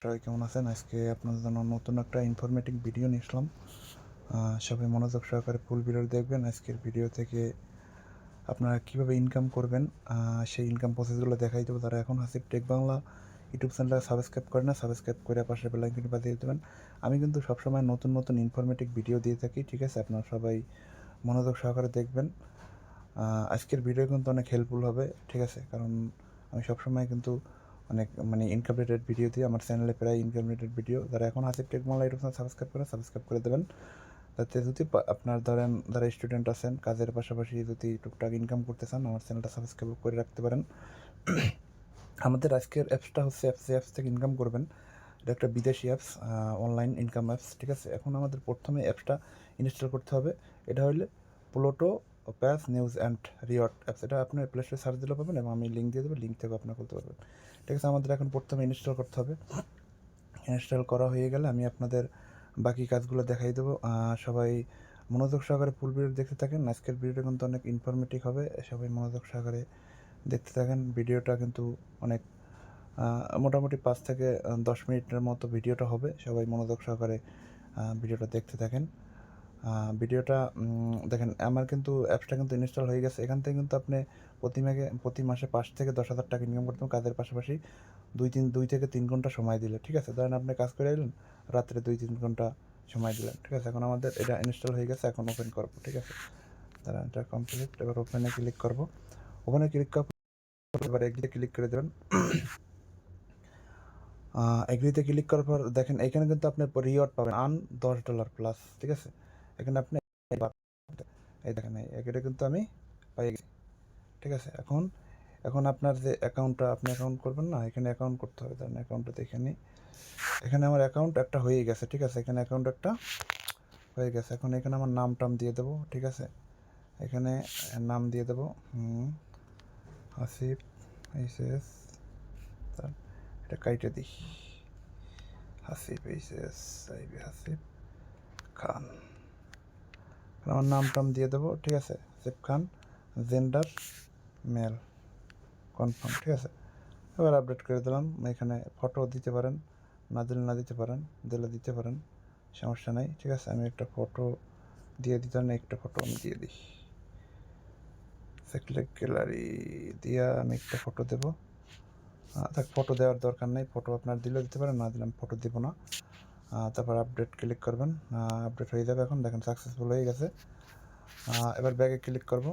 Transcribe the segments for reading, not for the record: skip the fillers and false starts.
সবাই কেমন আছেন? আজকে আপনাদের জন্য নতুন একটা ইনফরমেটিভ ভিডিও নিয়ে আসলাম। সবাই মনোযোগ সহকারে ফুল ভিডিও দেখবেন। আজকের ভিডিও থেকে আপনারা কীভাবে ইনকাম করবেন সেই ইনকাম প্রসেসগুলো দেখাই দেবো। তারা এখন হাসিব টেক বাংলা ইউটিউব চ্যানেলটা সাবস্ক্রাইব করে না, সাবস্ক্রাইব করে পাশে বেল আইকনটি বাজিয়ে দেবেন। আমি কিন্তু সবসময় নতুন নতুন ইনফরমেটিভ ভিডিও দিয়ে থাকি, ঠিক আছে? আপনারা সবাই মনোযোগ সহকারে দেখবেন। আজকের ভিডিও কিন্তু অনেক হেল্পফুল হবে, ঠিক আছে? কারণ আমি সবসময় কিন্তু অনেক ইনকাম রিলেটেড ভিডিও দিই। আমার চ্যানেলে প্রায় ইনকাম রিলেটেড ভিডিও। যারা এখন Hasib tech Bangla YouTube channel subscribe করে দেবেন। তাতে যদি আপনার ধরেন যারা স্টুডেন্ট আছেন, কাজের পাশাপাশি যদি টুকটাক ইনকাম করতে চান, আমার চ্যানেলটা সাবস্ক্রাইব করে রাখতে পারেন। আমাদের আজকের অ্যাপসটা হচ্ছে অ্যাপস থেকে ইনকাম করবেন। এটা একটা বিদেশি অ্যাপস, অনলাইন ইনকাম অ্যাপস, ঠিক আছে? এখন আমাদের প্রথমে অ্যাপসটা ইনস্টল করতে হবে। এটা হলে প্লুটো প্যাস নিউজ অ্যান্ড রিওয়ার্ড অ্যাপস। এটা আপনি প্লে স্টোরে সার্চ দিলে পাবেন এবং আমি লিঙ্ক দিয়ে দেবো, লিঙ্ক থেকে আপনার করতে পারবেন, ঠিক আছে? আমাদের এখন প্রথমে ইনস্টল করতে হবে। ইনস্টল করা হয়ে গেলে আমি আপনাদের বাকি কাজগুলো দেখাই দেবো। সবাই মনোযোগ সহকারে ফুল ভিডিও দেখতে থাকেন। আজকের ভিডিওটা কিন্তু অনেক ইনফরমেটিভ হবে, সবাই মনোযোগ সহকারে দেখতে থাকেন। ভিডিওটা কিন্তু অনেক মোটামুটি 5 থেকে 10 মিনিটের মতো ভিডিওটা হবে। সবাই মনোযোগ সহকারে ভিডিওটা দেখতে থাকেন। ভিডিওটা দেখেন, আমার কিন্তু অ্যাপসটা কিন্তু ইনস্টল হয়ে গেছে। এখান থেকে কিন্তু আপনি প্রতি মাসে 5 থেকে 10,000 টাকা ইনকাম করতে পারেন কাজের পাশাপাশি 2 থেকে 3 ঘন্টা সময় দিলে, ঠিক আছে? ধরেন আপনি কাজ করে এলেন, রাত্রে 2-3 ঘন্টা সময় দিলেন, ঠিক আছে? এখন আমাদের এটা ইনস্টল হয়ে গেছে, এখন ওপেন করবো, ঠিক আছে? দাঁড়ান, এটা কমপ্লিট। এবার ওপেনে ক্লিক করবো। ওপেনে ক্লিক করার পর এবার এগ্রিতে ক্লিক করে দেবেন। এগ্রিতে ক্লিক করার পর দেখেন এখানে কিন্তু আপনি রিওয়ার্ড পাবেন $10 প্লাস, ঠিক আছে? এখানে আপনি এই দেখেন এটা কিন্তু আমি পাই গেছি, ঠিক আছে? এখন আপনার যে অ্যাকাউন্টটা আপনি অ্যাকাউন্ট করবেন না, এখানে অ্যাকাউন্ট করতে হবে। ধরেন অ্যাকাউন্টটা এখানে আমার অ্যাকাউন্ট একটা হয়ে গেছে, ঠিক আছে? এখানে অ্যাকাউন্ট একটা হয়ে গেছে। এখন এখানে আমার নাম দিয়ে দেবো, ঠিক আছে? এখানে নাম দিয়ে দেবো হাসিব এইচএস, এটা কাইটে দিই, হাসিব এইচএস হাসিব খান। আমার নাম দিয়ে দেবো, ঠিক আছে? হাসিব খান, জেন্ডার মেল, কনফার্ম, ঠিক আছে? এবার আপডেট করে দিলাম। এখানে ফটো দিতে পারেন, না দিতে পারেন, দিতে পারেন, সমস্যা নেই, ঠিক আছে? আমি একটা ফটো দিয়ে দিতাম না, একটা ফটো আমি দিয়ে দিই। সেলেক্ট গ্যালারি দিয়ে আমি একটা ফটো দেবো। ফটো দেওয়ার দরকার নেই, ফটো আপনার দিলেও দিতে পারেন, না দিলাম ফটো দেবো না। তারপর আপডেট ক্লিক করবেন, আপডেট হয়ে যাবে। এখন দেখেন সাকসেসফুল হয়ে গেছে। এবার ব্যাগে ক্লিক করব।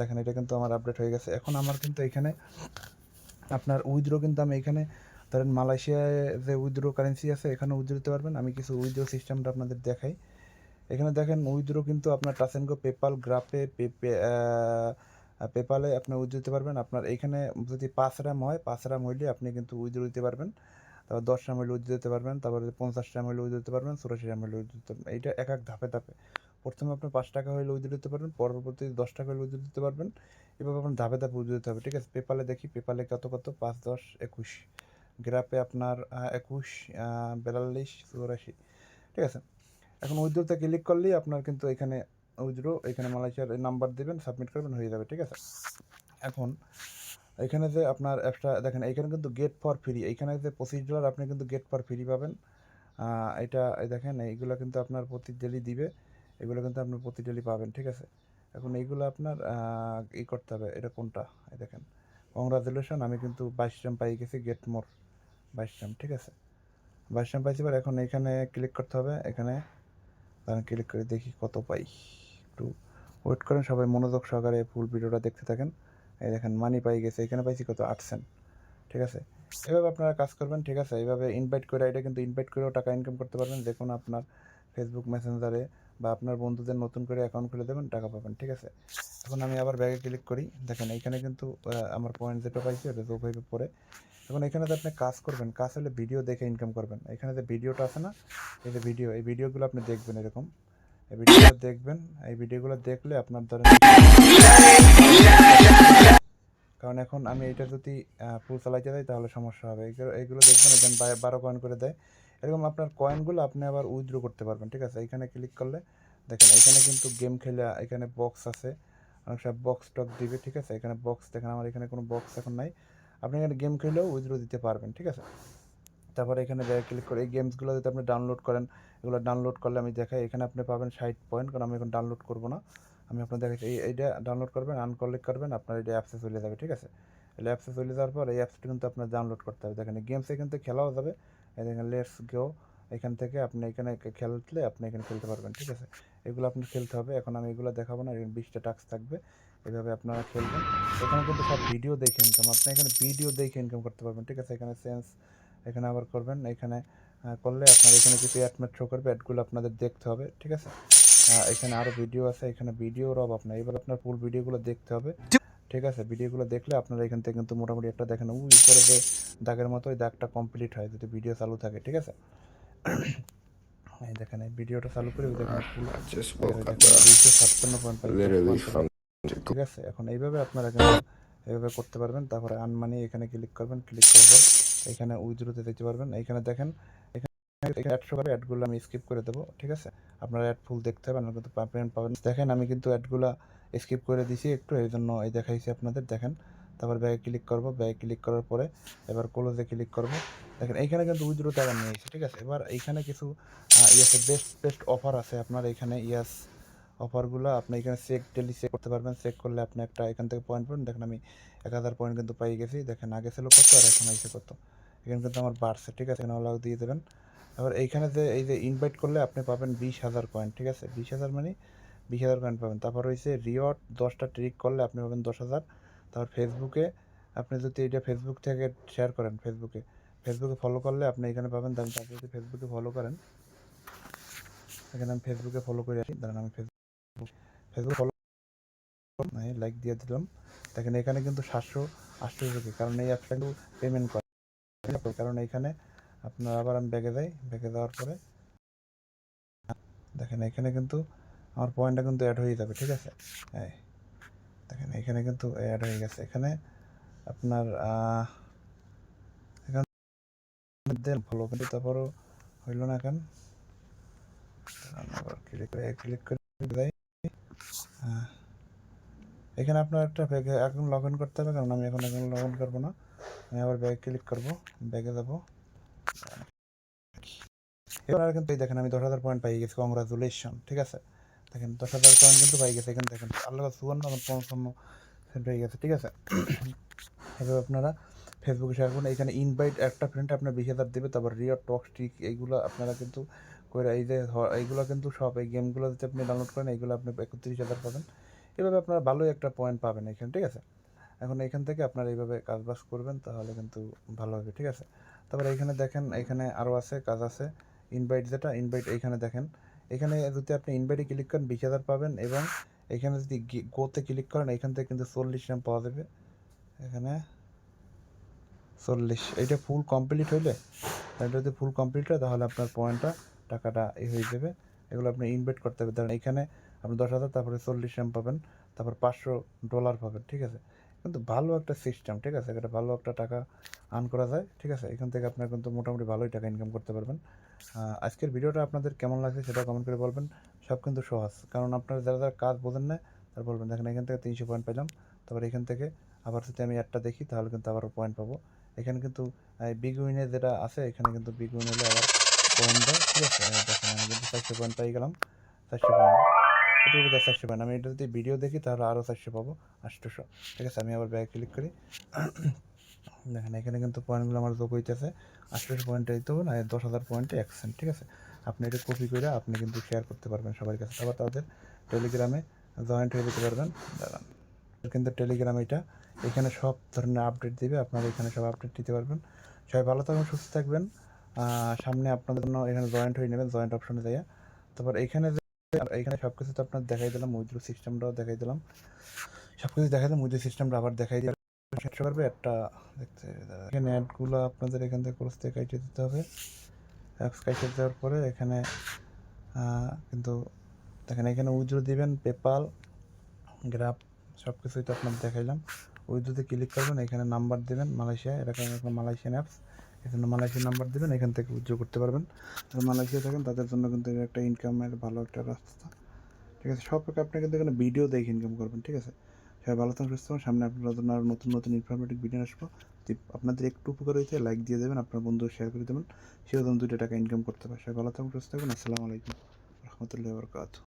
দেখেন এটা কিন্তু আমার আপডেট হয়ে গেছে। এখন আমার কিন্তু এখানে আপনার উইথড্র কিন্তু আমি এখানে ধরেন মালয়েশিয়ায় যে উইথড্র কারেন্সি আছে, এখানে উইথড্র দিতে পারবেন। আমি কিছু উইথড্র সিস্টেমটা আপনাদের দেখাই। এখানে দেখেন উইথড্র কিন্তু আপনার টাচ অ্যান্ড গো, পেপাল, গ্রাফে, পেপালে আপনি উইথড্র দিতে পারবেন। আপনার এইখানে যদি 5 RAM হয়, 5 RAM হইলে আপনি কিন্তু উইথড্র দিতে পারবেন। তারপর 10 RAM হইলে উইথড্র দিতে পারবেন। তারপরে 50 RAM হইলে উইথড্র দিতে পারবেন। 84 RAM হইলে উইথড্র দিতে পারবেন। এইটা এক ধাপে ধাপে। প্রথমে আপনি 5 টাকা হইলে উইথড্র দিতে পারবেন, পরবর্তী 10 টাকা হইলে উইথড্র দিতে পারবেন। এভাবে আপনার ধাপে ধাপে উইথড্র দিতে হবে, ঠিক আছে? পেপালে দেখি, পেপালে কত 5, 10, 21। গ্রাফে আপনার 21, 42, 84, ঠিক আছে? এখন উইথড্রোতে ক্লিক করলেই আপনার কিন্তু এখানে উইথড্রো, এখানে মালয়েশিয়ার নাম্বার দেবেন, সাবমিট করবেন, হয়ে যাবে, ঠিক আছে? এখন এখানে যে আপনার অ্যাপসটা দেখেন, এখানে কিন্তু গেট ফর ফ্রি, এইখানে যে $25 আপনি কিন্তু গেট ফর ফ্রি পাবেন। এটা দেখেন এইগুলো কিন্তু আপনার প্রতি ডেলি দিবে, এগুলো কিন্তু আপনি প্রতি ডেলি পাবেন, ঠিক আছে? এখন এইগুলো আপনার করতে হবে। এটা কোনটা? এই দেখেন, কংগ্রাচুলেশন, আমি কিন্তু 22 RAM পাই গেছি, গেট মোর 22 RAM, ঠিক আছে? 22 RAM পাইছি। এবার এখন এখানে ক্লিক করতে হবে। এখানে ক্লিক করে দেখি কত পাই। একটু ওয়েট করেন, সবাই মনোযোগ সহকারে ফুল ভিডিওটা দেখতে থাকেন। এই দেখেন মানি পাই গেছে, এখানে পাইছি কত, 8 সেন্ট, ঠিক আছে? এভাবে আপনারা কাজ করবেন, ঠিক আছে? এইভাবে ইনভাইট করে, এটা কিন্তু ইনভাইট করেও টাকা ইনকাম করতে পারবেন। যে কোনো আপনার ফেসবুক মেসেঞ্জারে বা আপনার বন্ধুদের নতুন করে অ্যাকাউন্ট খুলে দেবেন, টাকা পাবেন, ঠিক আছে? এখন আমি আবার ব্যাগে ক্লিক করি। দেখেন এইখানে কিন্তু আমার পয়েন্ট যেটা পাইছি ওটা যোগ হয়ে পরে। এখন এখানে যে আপনি কাজ করবেন, কাজ হলে ভিডিও দেখে ইনকাম করবেন। এখানে যে ভিডিওটা আছে না, এই যে ভিডিও, এই ভিডিওগুলো আপনি দেখবেন, এরকম এই ভিডিওগুলো দেখবেন। এই ভিডিওগুলো দেখলে আপনার ধরেন, কারণ এখন আমি এটা যদি ফুল চালাইতে যাই তাহলে সমস্যা হবে। এইগুলো দেখবেন, এখানে 12 কয়েন করে দেয়। এরকম আপনার কয়েনগুলো আপনি আবার উইথড্র করতে পারবেন, ঠিক আছে? এখানে ক্লিক করলে দেখেন এখানে কিন্তু গেম খেলে, এখানে বক্স আছে, অনেক সব বক্স টক দিবে, ঠিক আছে? এখানে বক্স দেখেন, আমার এখানে কোনো বক্স এখন নাই। আপনি এখানে গেম খেলেও উইথড্র দিতে পারবেন, ঠিক আছে? তারপরে এখানে ব্যাগে ক্লিক করে এই গেমসগুলো যদি আপনি ডাউনলোড করেন, এগুলো ডাউনলোড করলে আমি দেখাই, এখানে আপনি পাবেন 60 পয়েন্ট, কারণ আমি এখন ডাউনলোড করবো না, আমি আপনার দেখাচ্ছি। এইটা ডাউনলোড করবেন, আনক্লিক করবেন, আপনার এটা অ্যাপসে চলে যাবে, ঠিক আছে। এই অ্যাপসে চলে যাওয়ার পর এই অ্যাপসটি কিন্তু আপনার ডাউনলোড করতে হবে। দেখেন গেমস এখান থেকে খেলাও যাবে, এই দেখেন লেটস গো, এখান থেকে আপনি এখানে খেললে আপনি এখানে খেলতে পারবেন, ঠিক আছে। এগুলো আপনার খেলতে হবে, এখন আমি এগুলো দেখাবো না, এখানে 20টা টাস্ক থাকবে, এভাবে আপনারা খেলবেন। এখানে কিন্তু সব ভিডিও দেখে ইনকাম, আপনি এখানে ভিডিও দেখে ইনকাম করতে পারবেন, ঠিক আছে। এখানে সেন্স এখানে আবার করবেন, এখানে করলে আপনার এখানে কিছু অ্যাড শো করবে, অ্যাডগুলো আপনাদের দেখতে হবে, ঠিক আছে। এখানে আরও ভিডিও আছে, এখানে ভিডিওর অভাব নাই, এবার আপনার ফুল ভিডিওগুলো দেখতে হবে, ঠিক আছে। ভিডিওগুলো দেখলে আপনারা এখান থেকে কিন্তু মোটামুটি একটা দেখেন ওই উপরে যে দাগের মতো ওই দাগটা কমপ্লিট হয় যদি ভিডিও চালু থাকে, ঠিক আছে। এই দেখেন এই ভিডিওটা চালু করে দেখেন ফুল 257 পয়েন্ট, ঠিক আছে। এখন এইভাবে আপনারা কিন্তু এইভাবে করতে পারবেন। তারপরে আনমানি এখানে ক্লিক করবেন, ক্লিক করার পর এখানে উইথড্রোতে যেতে পারবেন। এখানে দেখেন এখানে অ্যাড শো করে, অ্যাডগুলো আমি স্কিপ করে দেবো, ঠিক আছে। আপনারা অ্যাড ফুল দেখতে হবে, আপনারা কিন্তু পেমেন্ট পাবেন। দেখেন আমি কিন্তু অ্যাডগুলো স্কিপ করে দিছি একটু, এই জন্য এই দেখাইছি আপনাদের, দেখেন। তারপর ব্যাগে ক্লিক করবো, ব্যাগে ক্লিক করার পরে এবার ক্লোজে ক্লিক করবো, দেখেন এইখানে কিন্তু উইথড্রো টাকা নিয়ে এসেছে, ঠিক আছে। এবার এইখানে কিছু ইয়াসে বেস্ট অফার আছে আপনার এখানে, ইয়াস অফারগুলো আপনি এখানে ডেলি চেক করতে পারবেন। চেক করলে আপনি একটা এখান থেকে পয়েন্ট পাবেন। দেখেন আমি 1000 পয়েন্ট কিন্তু পাই গেছি, দেখেন আগে ছিল কত আর এখন এসে কত, এখানে কিন্তু আমার বাড়ছে, ঠিক আছে। এখানে অলাউ দিয়ে দেবেন। আবার এইখানে যে এই যে ইনভাইট করলে আপনি পাবেন 20,000 কয়েন, ঠিক আছে। 20,000 মানে 20,000 কয়েন পাবেন। তারপর হয়েছে রিওয়ার্ড 10টা ট্রিক করলে আপনি পাবেন 10,000। তারপর ফেসবুকে আপনি যদি এটা ফেসবুক থেকে শেয়ার করেন, ফেসবুকে ফলো করলে আপনি এখানে পাবেন। দাম আপনি যদি ফেসবুকে ফলো করেন, এখানে আমি ফেসবুকে ফলো করে আসি, দাঁড়ান আমি ফেসবুক ফলো লাইক দিয়ে দিলাম। দেখেন এখানে কিন্তু 700-800 কারণ এই অ্যাপটা কিন্তু পেমেন্ট করে, কারণ এইখানে আপনার আবার আমি ব্যাগে যাই, ব্যাগে যাওয়ার পরে দেখেন এখানে কিন্তু আমার পয়েন্টটা কিন্তু অ্যাড হয়ে যাবে, ঠিক আছে। এই দেখেন এখানে কিন্তু অ্যাড হয়ে গেছে, এখানে আপনার এখানে ফলো কিন্তু তারপরও হইল না, এখন আবার ক্লিক করে যাই। এখানে আপনার একটা ব্যাগে এখন লগ ইন করতে হবে, কারণ আমি এখন লগ ইন করবো না, আমি আবার ব্যাগে ক্লিক করবো, ব্যাগে যাবো। এবার কিন্তু এই দেখেন আমি 10,000 পয়েন্ট পাই গেছি, কংগ্রাচুলেশন, ঠিক আছে। দেখেন 10,000 পয়েন্ট কিন্তু পাই গেছে, এখানে দেখেন আল্লাহ 54 হয়ে গেছে, ঠিক আছে। এভাবে আপনারা ফেসবুকে শেয়ার করুন। এখানে ইনভাইট একটা ফ্রেন্ড আপনার 20,000 দেবে, তারপর রিয়ার টক স্টিক এইগুলো আপনারা কিন্তু করে এই যে এইগুলো কিন্তু সব এই গেমগুলো যদি আপনি ডাউনলোড করেন এইগুলো আপনি 31,000 পাবেন। এভাবে আপনারা ভালোই একটা পয়েন্ট পাবেন এখানে, ঠিক আছে। এখন এখান থেকে আপনারা এইভাবে কাজবাজ করবেন, তাহলে কিন্তু ভালো হবে, ঠিক আছে। তারপরে এখানে দেখেন এখানে আরও আছে কাজ আছে, ইনভাইট যেটা ইনভাইট এইখানে দেখেন, এখানে যদি আপনি ইনভাইটে ক্লিক করেন 20,000 পাবেন, এবং এখানে যদি গোতে ক্লিক করেন এখান থেকে কিন্তু 40 রাম পাওয়া যাবে, এখানে 40। এইটা ফুল কমপ্লিট হইলে, এটা যদি ফুল কমপ্লিট হয় তাহলে আপনার পয়েন্টটা টাকাটা হয়ে যাবে। এগুলো আপনি ইনভাইট করতে হবে, ধরেন এখানে আপনি 10,000, তারপরে 40 রাম পাবেন, তারপর $500 পাবেন, ঠিক আছে। কিন্তু ভালো একটা সিস্টেম, ঠিক আছে, এটা ভালো একটা টাকা আর্ন করা যায়, ঠিক আছে। এখান থেকে আপনার কিন্তু মোটামুটি ভালোই টাকা ইনকাম করতে পারবেন। আজকের ভিডিওটা আপনাদের কেমন লাগছে সেটা কমেন্ট করে বলবেন। সব কিন্তু সহজ, কারণ আপনারা যারা যারা কাজ বোঝেন না তারা বলবেন। দেখেন এখান থেকে 300 পয়েন্ট পেলাম, তারপর এখান থেকে আবার যদি আমি একটা দেখি তাহলে কিন্তু আবারও পয়েন্ট পাবো। এখানে কিন্তু বিগ উইনে যেটা আছে, এখানে কিন্তু বিগ উইন হলে আবার পয়েন্ট দেয়, ঠিক আছে। দেখেন আমি কিন্তু 400 পয়েন্ট পাই গেলাম, 400 পয়েন্ট, এটুকু 400 পয়েন্ট। আমি এটা যদি ভিডিও দেখি তাহলে আরও 400 পাবো, 800, ঠিক আছে। আমি আবার ব্যাগে ক্লিক করি, দেখেন এখানে কিন্তু পয়েন্টগুলো আমার যোগ হইতেছে, 800 পয়েন্টে দিতে হবে না, 10,000 পয়েন্টে 1 সেন্ট, ঠিক আছে। আপনি এটা কপি করে আপনি কিন্তু শেয়ার করতে পারবেন সবার কাছে, আবার তাদের টেলিগ্রামে জয়েন্ট হয়ে যেতে পারবেন। দাঁড়ান কিন্তু টেলিগ্রাম এটা, এখানে সব ধরনের আপডেট দিবে, আপনারা এখানে সব আপডেট দিতে পারবেন। সবাই ভালো থাকবেন, সুস্থ থাকবেন। সামনে আপনাদের জন্য এখানে জয়েন্ট হয়ে নেবেন, জয়েন্ট অপশনে যাইয়া। তারপর এখানে এখানে সব কিছু তো আপনার দেখাই দিলাম, উইথড্র সিস্টেমটাও দেখাই দিলাম, সব কিছু দেখাই দিলাম, উইথড্র সিস্টেমটা আবার দেখাই দিলাম। শেষ করবে একটা দেখতে, এখানে অ্যাডগুলো আপনাদের এখান থেকে ক্রস থেকে কাটিয়ে দিতে হবে। অ্যাপস কাটিয়ে দেওয়ার পরে এখানে কিন্তু দেখেন এখানে উইথড্র দিবেন, পেপাল, গ্রাফ সব কিছুই তো আপনার দেখাইলাম। উইথড্রোতে ক্লিক করবেন, এখানে নাম্বার দেবেন মালয়েশিয়া, এরকম একটা মালয়েশিয়ান অ্যাপস, এখানে মালয়েশিয়ার নাম্বার দেবেন, এখান থেকে উইথড্র করতে পারবেন। যারা মালয়েশিয়া থাকেন তাদের জন্য কিন্তু একটা ইনকামের ভালো একটা রাস্তা, ঠিক আছে। সব আপনি কিন্তু এখানে ভিডিও দেখে ইনকাম করবেন, ঠিক আছে। সবাই ভালো থাকুন, সুস্থ থাকুন। সামনে আপনার জন্য আরও নতুন নতুন ইনফরমেটিভ ভিডিও আসবো। যদি আপনাদের একটু উপকার হইতে লাইক দিয়ে দেবেন, আপনার বন্ধু শেয়ার করে দেবেন, সেও যেন 2 টাকা ইনকাম করতে পারে। সবাই ভালো থাকুন, সুস্থ থাকুন। আসসালামু আলাইকুম রহমতুল্লাহি ওয়া বারাকাতুহু।